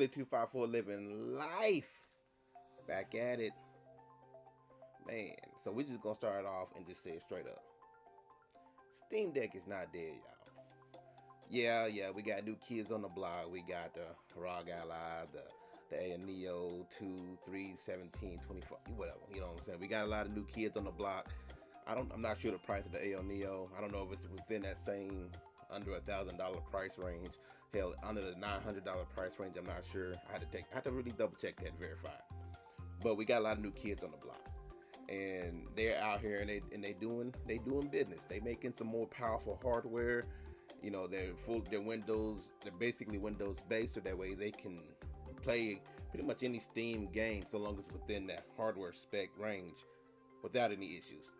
Willie254 living life. Back at it. Man, so we're just gonna start it off and just say it straight up. Steam Deck is not dead, y'all. Yeah, we got new kids on the block. We got the ROG Ally, the AO Neo 2, 3, 17, 24, whatever. You know what I'm saying? We got a lot of new kids on the block. I'm not sure the price of the AO Neo. I don't know if it's within that same under $1,000 price range. Hell, under the $900 price range. I'm not sure. I had to really double check that, verify. But we got a lot of new kids on the block, and they're out here and they doing business. They making some more powerful hardware. You know, they're Windows. They're basically Windows based, so that way they can play pretty much any Steam game so long as it's within that hardware spec range without any issues.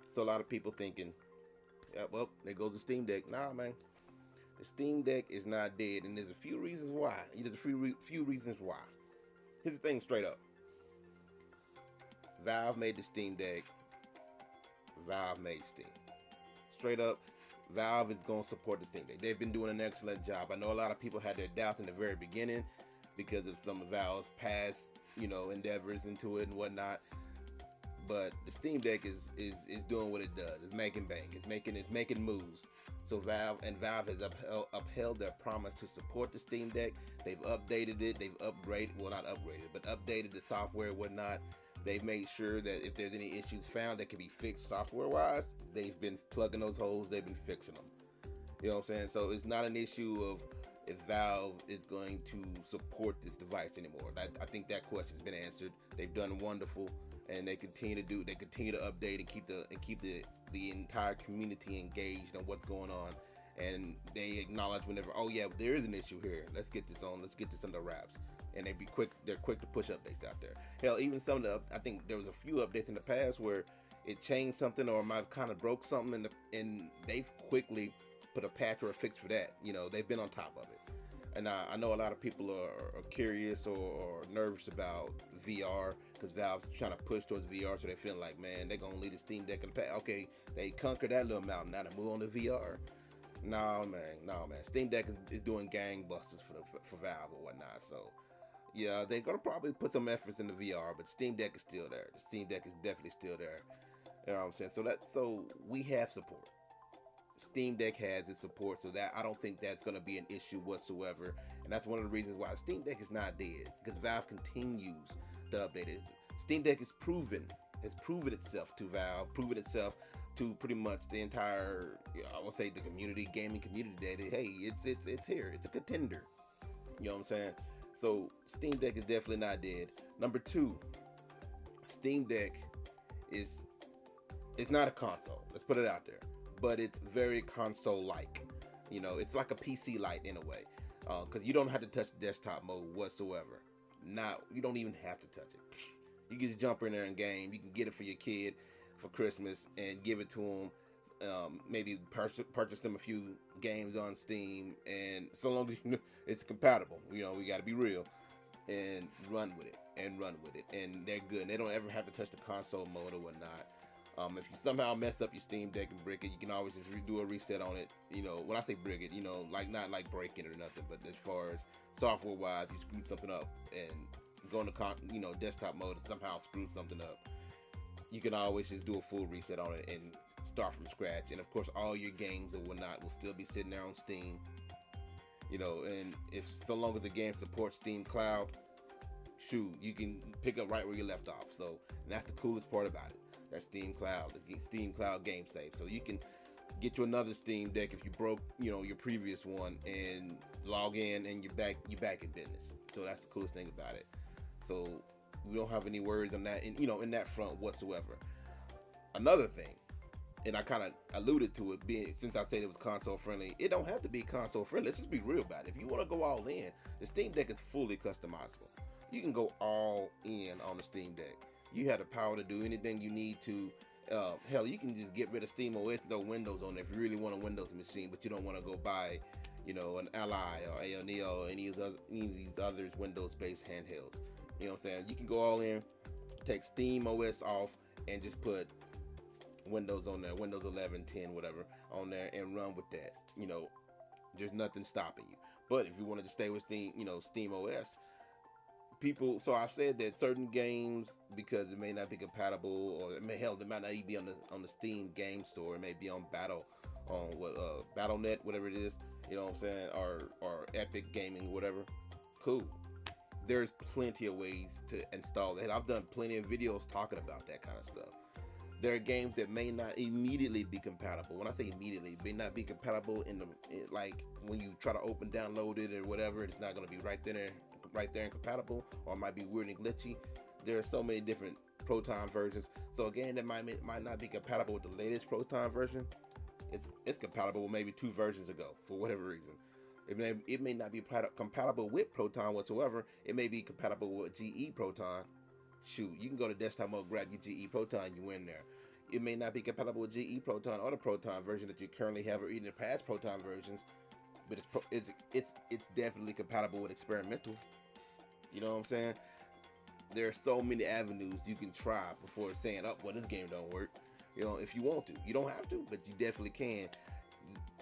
So a lot of people thinking, yeah, well, there goes the Steam Deck. Nah, man, the Steam Deck is not dead, and there's a few reasons why. There's a few reasons why. Here's the thing, straight up. Valve made the Steam Deck. Valve made Steam. Straight up, Valve is going to support the Steam Deck. They've been doing an excellent job. I know a lot of people had their doubts in the very beginning because of some of Valve's past, endeavors into it and whatnot. But the Steam Deck is doing what it does. It's making bank. It's making moves. So Valve has upheld their promise to support the Steam Deck. They've updated it. They've upgraded, well, not upgraded, but updated the software and whatnot. They've made sure that if there's any issues found that can be fixed software-wise, they've been plugging those holes. They've been fixing them. You know what I'm saying? So it's not an issue of if Valve is going to support this device anymore. I think that question's been answered. They've done wonderful, and they continue to update and keep the entire community engaged on what's going on. And they acknowledge whenever, oh yeah, there is an issue here. Let's get this under wraps. And they're quick to push updates out there. Hell, even I think there was a few updates in the past where it changed something or might have kind of broke something, and they've quickly put a patch or a fix for that. They've been on top of it. And I know a lot of people are curious or nervous about VR because Valve's trying to push towards VR, so they're feeling like, man, they're gonna leave the Steam Deck in the past. Okay, they conquered that little mountain, now they move on to VR. No man. Steam Deck is doing gangbusters for Valve or whatnot. So yeah, they're gonna probably put some efforts into VR, but Steam Deck is still there. The Steam Deck is definitely still there. You know what I'm saying? So we have support. Steam Deck has its support, so that I don't think that's going to be an issue whatsoever, and that's one of the reasons why Steam Deck is not dead, because Valve continues to update it. Steam Deck has proven itself to Valve, proven itself to pretty much the entire, I would say, the gaming community, that hey, it's here, it's a contender. You know what I'm saying? So Steam Deck is definitely not dead. Number two, Steam Deck is not a console. Let's put it out there. But it's very console-like. It's like a PC-like in a way. Because you don't have to touch desktop mode whatsoever. You don't even have to touch it. You can just jump in there and game. You can get it for your kid for Christmas and give it to them. Maybe purchase them a few games on Steam. And so long as it's compatible. We got to be real. And run with it. And they're good. And they don't ever have to touch the console mode or whatnot. If you somehow mess up your Steam Deck and brick it, you can always just do a reset on it. When I say brick it, not like breaking it or nothing, but as far as software wise, you screwed something up and go into desktop mode and somehow screwed something up, you can always just do a full reset on it and start from scratch. And of course, all your games or whatnot will still be sitting there on Steam. And if so long as the game supports Steam Cloud, shoot, you can pick up right where you left off. So, and that's the coolest part about it. That's Steam Cloud, the Steam Cloud Game Save. So you can get you another Steam Deck if you broke, your previous one, and log in and you're back in business. So that's the coolest thing about it. So we don't have any worries on that, in that front whatsoever. Another thing, and I kind of alluded to it being, since I said it was console friendly, it don't have to be console friendly. Let's just be real about it. If you want to go all in, the Steam Deck is fully customizable. You can go all in on the Steam Deck. You have the power to do anything you need to. Hell, you can just get rid of SteamOS, throw Windows on there if you really want a Windows machine, but you don't want to go buy, an Ally or AO Neo or any of these others Windows-based handhelds. You know what I'm saying? You can go all in, take SteamOS off, and just put Windows on there, Windows 11, 10, whatever, on there, and run with that. There's nothing stopping you. But if you wanted to stay with Steam, Steam OS, people. So I've said that certain games, because it may not be compatible, or it might not even be on the Steam game store. It may be on BattleNet, whatever it is. You know what I'm saying, or Epic Gaming, whatever. Cool. There's plenty of ways to install that. I've done plenty of videos talking about that kind of stuff. There are games that may not immediately be compatible. When I say immediately, may not be compatible like when you try to download it or whatever, it's not going to be right there and compatible, or it might be weird and glitchy. There are so many different Proton versions. So a game that might not be compatible with the latest Proton version, it's compatible with maybe 2 versions ago for whatever reason. It may not be compatible with Proton whatsoever. It may be compatible with GE Proton. Shoot, you can go to desktop mode, grab your GE Proton, you in there. It may not be compatible with GE Proton or the Proton version that you currently have, or even the past Proton versions, but it's definitely compatible with experimental. You know what I'm saying? There are so many avenues you can try before saying, "Oh, well, this game don't work." If you want to, you don't have to, but you definitely can.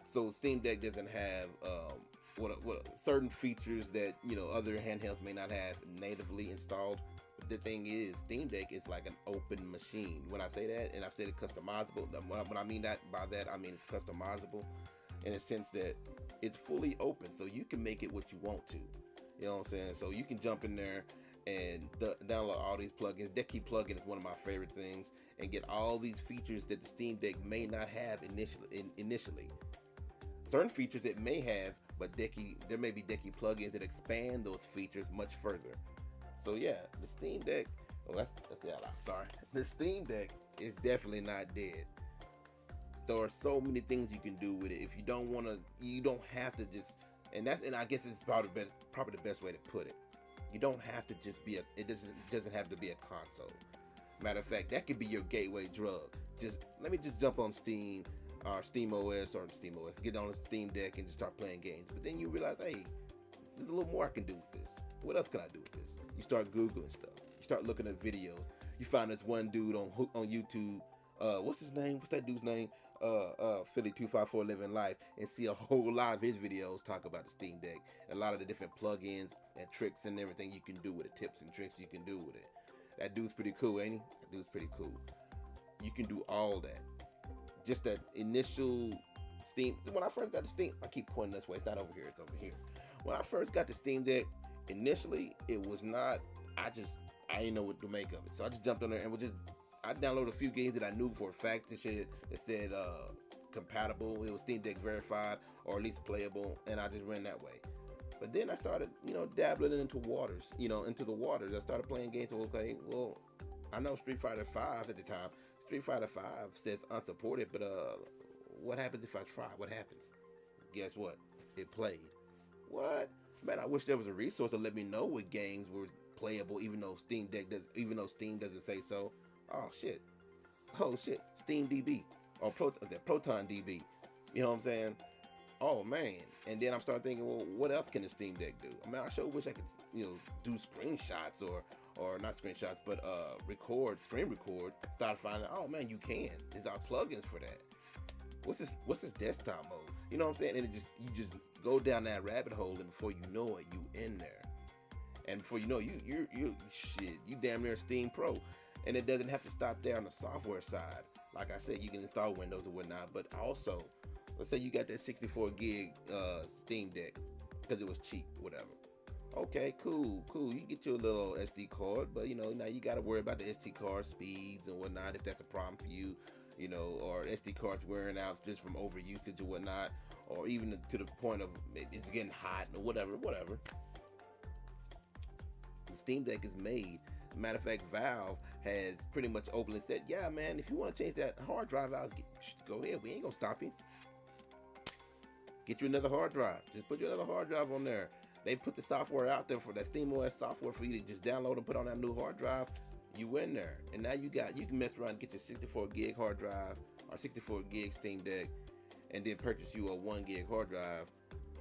So Steam Deck doesn't have what certain features that other handhelds may not have natively installed. But the thing is, Steam Deck is like an open machine. When I say that, and I've said it customizable, when I mean by that, I mean it's customizable in a sense that it's fully open, so you can make it what you want to. You know what I'm saying? So you can jump in there and download all these plugins. Decky plugin is one of my favorite things, and get all these features that the Steam Deck may not have initially. Certain features it may have, but there may be Decky plugins that expand those features much further. So yeah, the Steam Deck. Oh, that's the out. Sorry, the Steam Deck is definitely not dead. There are so many things you can do with it. If you don't want to, you don't have to just. And I guess it's probably the best way to put it. You don't have to just be It doesn't have to be a console. Matter of fact, that could be your gateway drug. Let me just jump on Steam, or Steam OS, get on the Steam Deck and just start playing games. But then you realize, hey, there's a little more I can do with this. What else can I do with this? You start Googling stuff. You start looking at videos. You find this one dude on YouTube. What's his name? What's that dude's name? Philly 254 Living Life, and see a whole lot of his videos talk about the Steam Deck, and a lot of the different plugins and tricks and everything you can do with it, tips and tricks you can do with it. That dude's pretty cool, ain't he? That dude's pretty cool. You can do all that. Just that initial Steam. When I first got the Steam, I keep pointing this way. It's not over here. It's over here. When I first got the Steam Deck, initially it was not. I didn't know what to make of it, so I just jumped on there and I downloaded a few games that I knew for a fact that said compatible. It was Steam Deck verified, or at least playable, and I just ran that way. But then I started, dabbling into the waters. I started playing games. Okay, well, I know Street Fighter 5 at the time. Street Fighter 5 says unsupported, but what happens if I try? What happens? Guess what? It played. What? Man, I wish there was a resource to let me know what games were playable, even though Steam doesn't say so. Oh shit. Steam DB or Proton DB. You know what I'm saying? Oh man. And then I'm starting thinking, well, what else can the Steam Deck do? I mean, I sure wish I could, do screenshots or not screenshots, but screen record. Start finding, oh man, you can. There's our plugins for that. What's this desktop mode? You know what I'm saying? And you just go down that rabbit hole, and before you know it, you in there. And before you know, you damn near Steam Pro. And it doesn't have to stop there on the software side. Like I said, you can install Windows and whatnot, but also, let's say you got that 64 gig Steam Deck because it was cheap, whatever. Okay, cool. You get you a little SD card, but now you got to worry about the SD card speeds and whatnot if that's a problem for you, or SD cards wearing out just from overusage or whatnot, or even to the point of it's getting hot or whatever. The Steam Deck is made. Matter of fact, Valve has pretty much openly said, yeah, man, if you want to change that hard drive out, go ahead. We ain't going to stop you. Get you another hard drive. Just put you another hard drive on there. They put the software out there for that SteamOS software for you to just download and put on that new hard drive. You in there. And now you can mess around and get your 64 gig hard drive or 64 gig Steam Deck, and then purchase you a 1 gig hard drive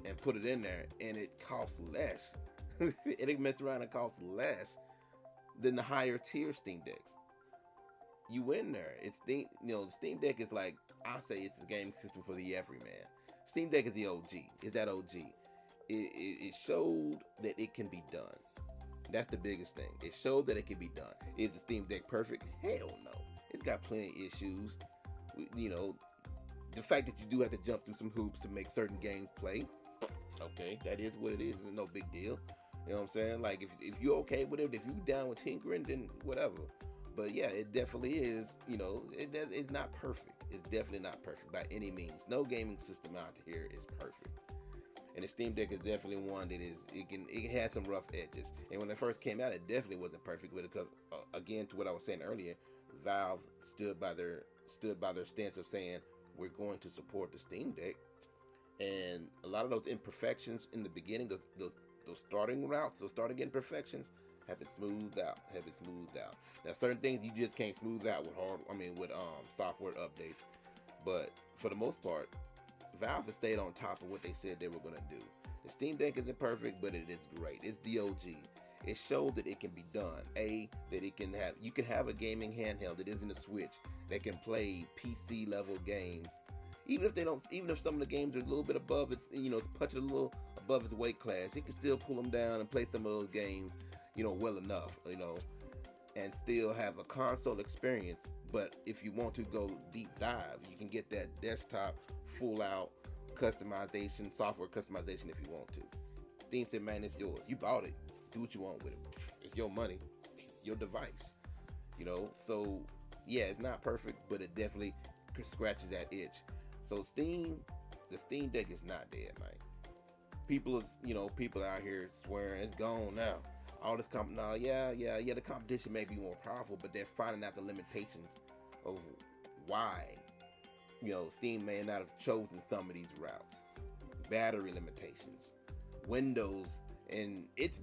and put it in there, and it costs less. It mess around and costs less than the higher tier Steam Decks. You in there. The Steam Deck is like, I say it's a gaming system for the everyman. Steam Deck is the OG. Is that OG? It showed that it can be done. That's the biggest thing. It showed that it can be done. Is the Steam Deck perfect? Hell no. It's got plenty of issues. You know, the fact that you do have to jump through some hoops to make certain games play. Okay, that is what it is. It's no big deal. You know what I'm saying? Like if you're okay with it, if you're down with tinkering, then whatever. But yeah, it definitely is. You know, it's not perfect. It's definitely not perfect by any means. No gaming system out here is perfect. And the Steam Deck is definitely one that is it has some rough edges. And when it first came out, it definitely wasn't perfect. But again, to what I was saying earlier, Valve stood by their stance of saying we're going to support the Steam Deck, and a lot of those imperfections in the beginning, those starting routes, those starting imperfections, have been smoothed out. Now, certain things you just can't smooth out with software updates. But for the most part, Valve has stayed on top of what they said they were going to do. The Steam Deck isn't perfect, but it is great. It's the OG. It shows that it can be done. That you can have a gaming handheld that isn't a Switch that can play PC level games. Even if some of the games are a little bit above it's punching a little above its weight class, it can still pull them down and play some of those games, well enough, and still have a console experience. But if you want to go deep dive, you can get that desktop full out customization, software customization if you want to. Steam said, man, it's yours. You bought it. Do what you want with it. It's your money. It's your device. So yeah, it's not perfect, but it definitely scratches that itch. So the Steam Deck is not dead, man. People out here swearing it's gone now. All this the competition may be more powerful, but they're finding out the limitations of why Steam may not have chosen some of these routes. Battery limitations, Windows and its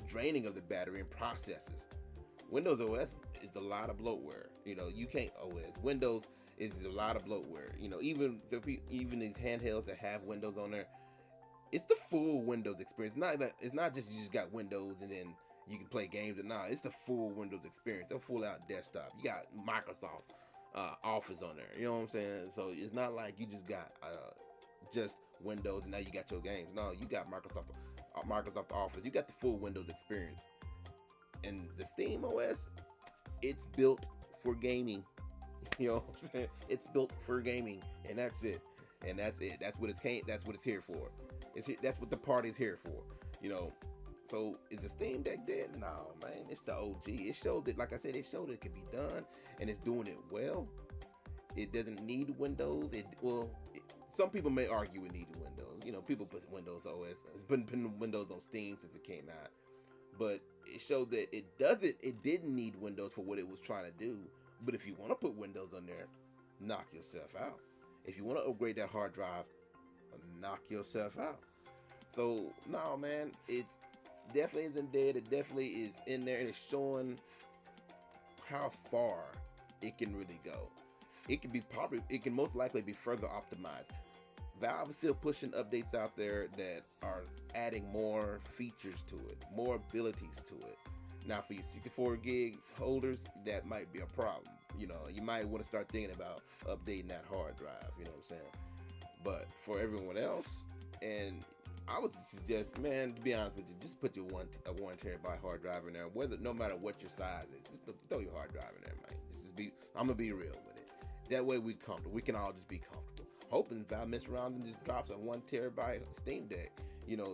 draining of the battery and processes. Windows OS is a lot of bloatware. You can't OS. Windows is a lot of bloatware. Even these handhelds that have Windows on there, it's the full Windows experience. It's not just you just got Windows and then you can play games. It's the full Windows experience. A full out desktop. You got Microsoft Office on there. You know what I'm saying? So it's not like you just got just Windows and now you got your games. No, you got Microsoft Office. You got the full Windows experience. And the Steam OS, it's built for gaming. You know what I'm saying? It's built for gaming, and that's it. That's what it's here for. That's what the party's here for. So is the Steam Deck dead? No, man. It's the OG. It showed that, like I said, it can be done, and it's doing it well. It doesn't need Windows. Some people may argue it needed Windows. People put Windows OS. It's been putting Windows on Steam since it came out, but it showed that it didn't need Windows for what it was trying to do. But if you want to put Windows on there, knock yourself out. If you want to upgrade that hard drive, knock yourself out. So no, man, it definitely isn't dead. It definitely is in there, and it's showing how far it can really go. It can most likely be further optimized. Valve is still pushing updates out there that are adding more features to it, more abilities to it. Now, for your 64 gig holders, that might be a problem. You might want to start thinking about updating that hard drive. You know what I'm saying? But for everyone else, and I would suggest, man, to be honest with you, just put your one terabyte hard drive in there. No matter what your size is, just throw your hard drive in there, man. I'm gonna be real with it. That way we comfortable. We can all just be comfortable. Hoping Valve mess around and just drops a 1 terabyte Steam Deck.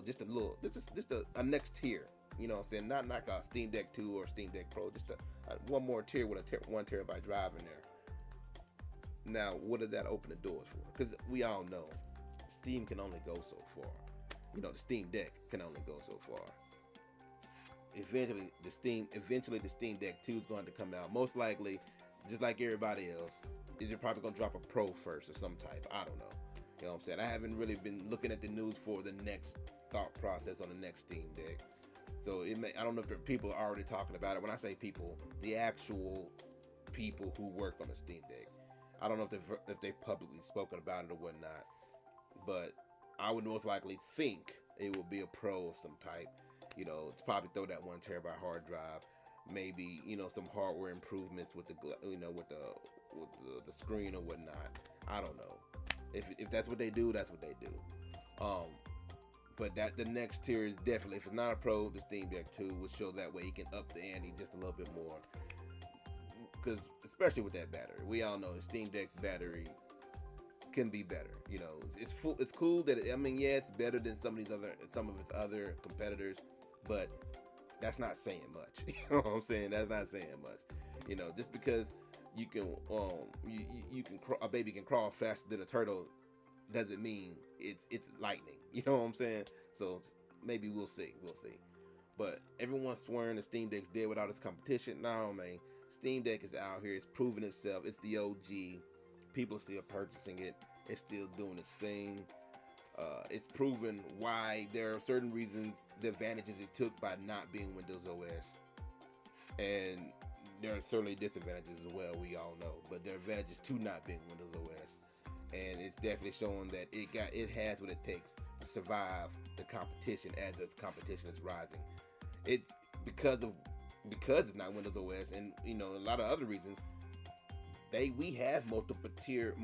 Just a next tier. You know what I'm saying? Not like a Steam Deck 2 or Steam Deck Pro, just one more tier with a 1 terabyte drive in there. Now, what does that open the doors for? Because we all know Steam can only go so far. The Steam Deck can only go so far. Eventually, the Steam Deck 2 is going to come out. Most likely, just like everybody else, they're probably going to drop a Pro first or some type. I don't know. You know what I'm saying? I haven't really been looking at the news for the next thought process on the next Steam Deck. So I don't know if people are already talking about it. When I say people, the actual people who work on the Steam Deck. I don't know if they've publicly spoken about it or whatnot, but I would most likely think it will be a Pro of some type. To probably throw that 1 terabyte hard drive, maybe some hardware improvements with the with the screen or whatnot. I don't know. If that's what they do, that's what they do. Um, but that the next tier is definitely, if it's not a pro, the Steam Deck 2 will show that way he can up the ante just a little bit more. Because especially with that battery, we all know the Steam Deck's battery can be better. You know, it's full. It's cool that yeah, it's better than some of its other competitors, but that's not saying much. You know what I'm saying? That's not saying much. You know, just because you can a baby can crawl faster than a turtle doesn't mean it's lightning. You know what I'm saying? So maybe we'll see. But everyone's swearing the Steam Deck's dead without its competition. No, man. Steam Deck is out here. It's proven itself. It's the OG. People are still purchasing it. It's still doing its thing. It's proven why there are certain reasons, the advantages it took by not being Windows OS. And there are certainly disadvantages as well, we all know. But there are advantages to not being Windows OS. And it's definitely showing that it has what it takes to survive the competition as its competition is rising. It's because it's not Windows OS, and you know, a lot of other reasons. We have multiple tier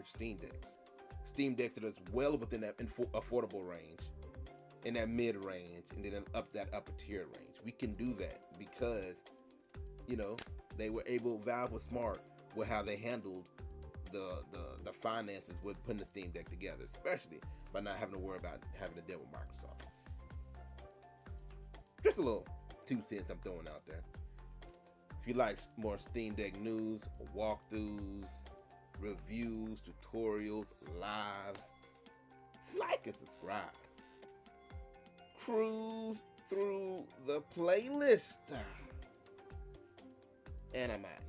Steam Decks that is well within that affordable range, in that mid range, and then up that upper tier range. We can do that because, you know, Valve was smart with how they handled the finances with putting the Steam Deck together, especially by not having to worry about having to deal with Microsoft. Just a little 2 cents I'm throwing out there. If you like more Steam Deck news, walkthroughs, reviews, tutorials, lives, like and subscribe. Cruise through the playlist. And I'm out.